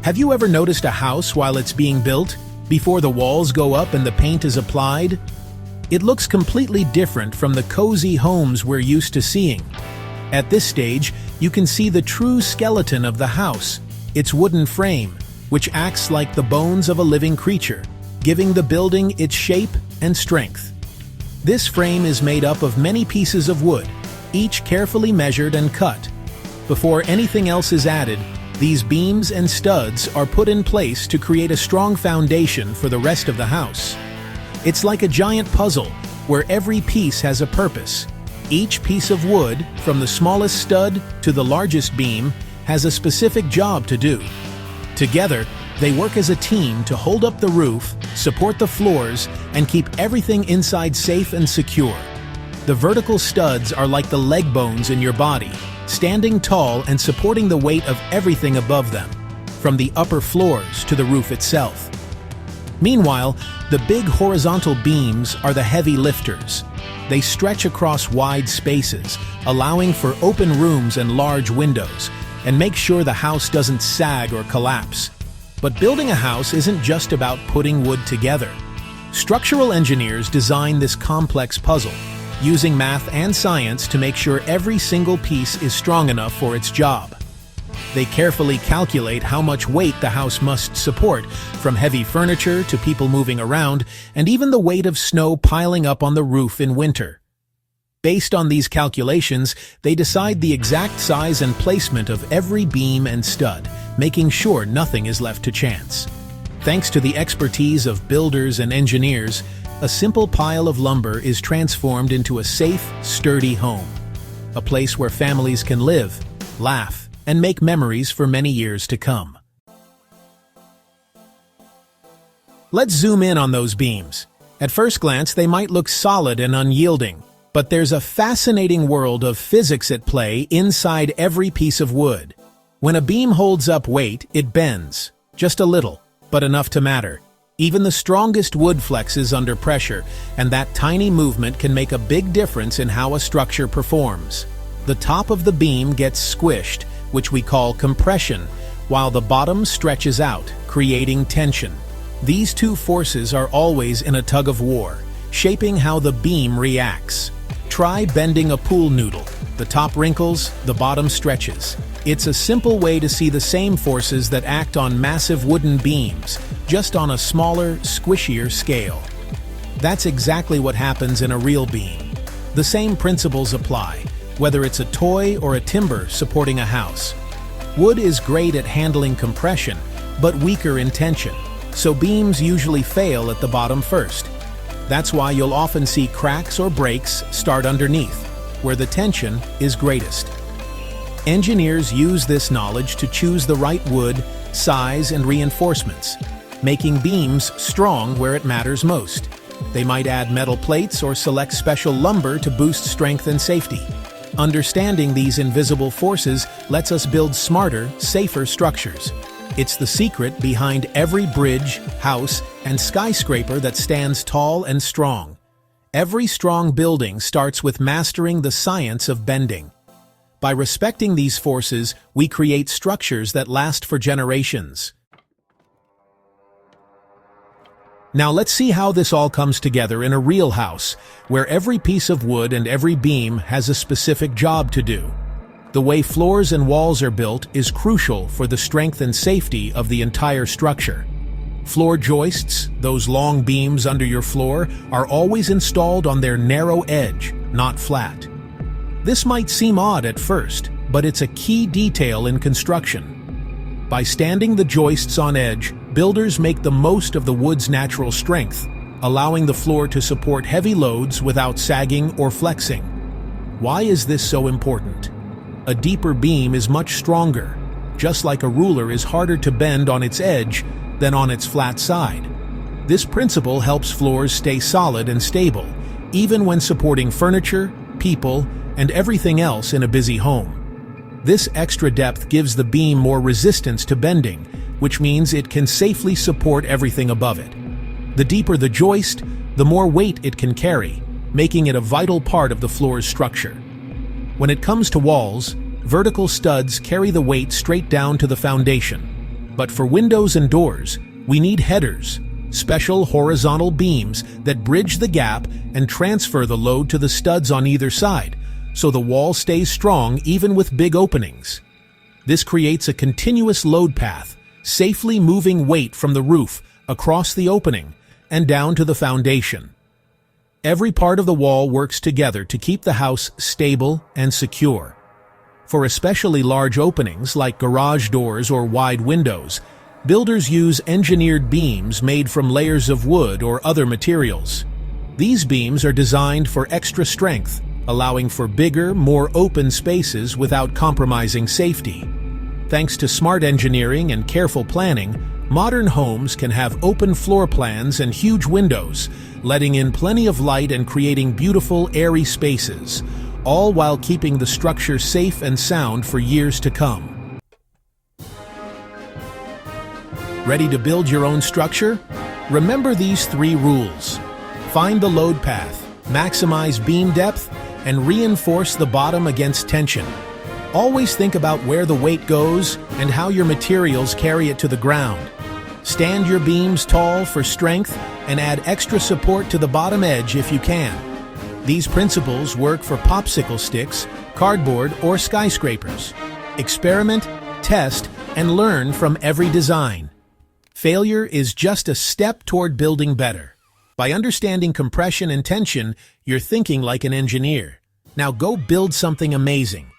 Have you ever noticed a house while it's being built, before the walls go up and the paint is applied? It looks completely different from the cozy homes we're used to seeing. At this stage, you can see the true skeleton of the house, its wooden frame, which acts like the bones of a living creature, giving the building its shape and strength. This frame is made up of many pieces of wood, each carefully measured and cut. Before anything else is added, these beams and studs are put in place to create a strong foundation for the rest of the house. It's like a giant puzzle, where every piece has a purpose. Each piece of wood, from the smallest stud to the largest beam, has a specific job to do. Together, they work as a team to hold up the roof, support the floors, and keep everything inside safe and secure. The vertical studs are like the leg bones in your body, standing tall and supporting the weight of everything above them, from the upper floors to the roof itself. Meanwhile, the big horizontal beams are the heavy lifters. They stretch across wide spaces, allowing for open rooms and large windows, and make sure the house doesn't sag or collapse. But building a house isn't just about putting wood together. Structural engineers design this complex puzzle, using math and science to make sure every single piece is strong enough for its job. They carefully calculate how much weight the house must support, from heavy furniture to people moving around, and even the weight of snow piling up on the roof in winter. Based on these calculations, they decide the exact size and placement of every beam and stud, making sure nothing is left to chance. Thanks to the expertise of builders and engineers, a simple pile of lumber is transformed into a safe, sturdy home. A place where families can live, laugh, and make memories for many years to come. Let's zoom in on those beams. At first glance, they might look solid and unyielding, but there's a fascinating world of physics at play inside every piece of wood. When a beam holds up weight, it bends. Just a little, but enough to matter. Even the strongest wood flexes under pressure, and that tiny movement can make a big difference in how a structure performs. The top of the beam gets squished, which we call compression, while the bottom stretches out, creating tension. These two forces are always in a tug of war, shaping how the beam reacts. Try bending a pool noodle. The top wrinkles, the bottom stretches. It's a simple way to see the same forces that act on massive wooden beams, just on a smaller, squishier scale. That's exactly what happens in a real beam. The same principles apply, whether it's a toy or a timber supporting a house. Wood is great at handling compression, but weaker in tension, so beams usually fail at the bottom first. That's why you'll often see cracks or breaks start underneath, where the tension is greatest. Engineers use this knowledge to choose the right wood, size, and reinforcements, making beams strong where it matters most. They might add metal plates or select special lumber to boost strength and safety. Understanding these invisible forces lets us build smarter, safer structures. It's the secret behind every bridge, house, and skyscraper that stands tall and strong. Every strong building starts with mastering the science of bending. By respecting these forces, we create structures that last for generations. Now let's see how this all comes together in a real house, where every piece of wood and every beam has a specific job to do. The way floors and walls are built is crucial for the strength and safety of the entire structure. Floor joists, those long beams under your floor, are always installed on their narrow edge, not flat. This might seem odd at first, but it's a key detail in construction. By standing the joists on edge, builders make the most of the wood's natural strength, allowing the floor to support heavy loads without sagging or flexing. Why is this so important? A deeper beam is much stronger, just like a ruler is harder to bend on its edge than on its flat side. This principle helps floors stay solid and stable, even when supporting furniture, people, and everything else in a busy home. This extra depth gives the beam more resistance to bending, which means it can safely support everything above it. The deeper the joist, the more weight it can carry, making it a vital part of the floor's structure. When it comes to walls, vertical studs carry the weight straight down to the foundation. But for windows and doors, we need headers, special horizontal beams that bridge the gap and transfer the load to the studs on either side, so the wall stays strong even with big openings. This creates a continuous load path, safely moving weight from the roof across the opening and down to the foundation. Every part of the wall works together to keep the house stable and secure. For especially large openings like garage doors or wide windows, builders use engineered beams made from layers of wood or other materials. These beams are designed for extra strength, allowing for bigger, more open spaces without compromising safety. Thanks to smart engineering and careful planning, modern homes can have open floor plans and huge windows, letting in plenty of light and creating beautiful, airy spaces, all while keeping the structure safe and sound for years to come. Ready to build your own structure? Remember these 3 rules. Find the load path, maximize beam depth, and reinforce the bottom against tension. Always think about where the weight goes and how your materials carry it to the ground. Stand your beams tall for strength and add extra support to the bottom edge if you can. These principles work for popsicle sticks, cardboard, or skyscrapers. Experiment, test, and learn from every design. Failure is just a step toward building better. By understanding compression and tension, you're thinking like an engineer. Now go build something amazing.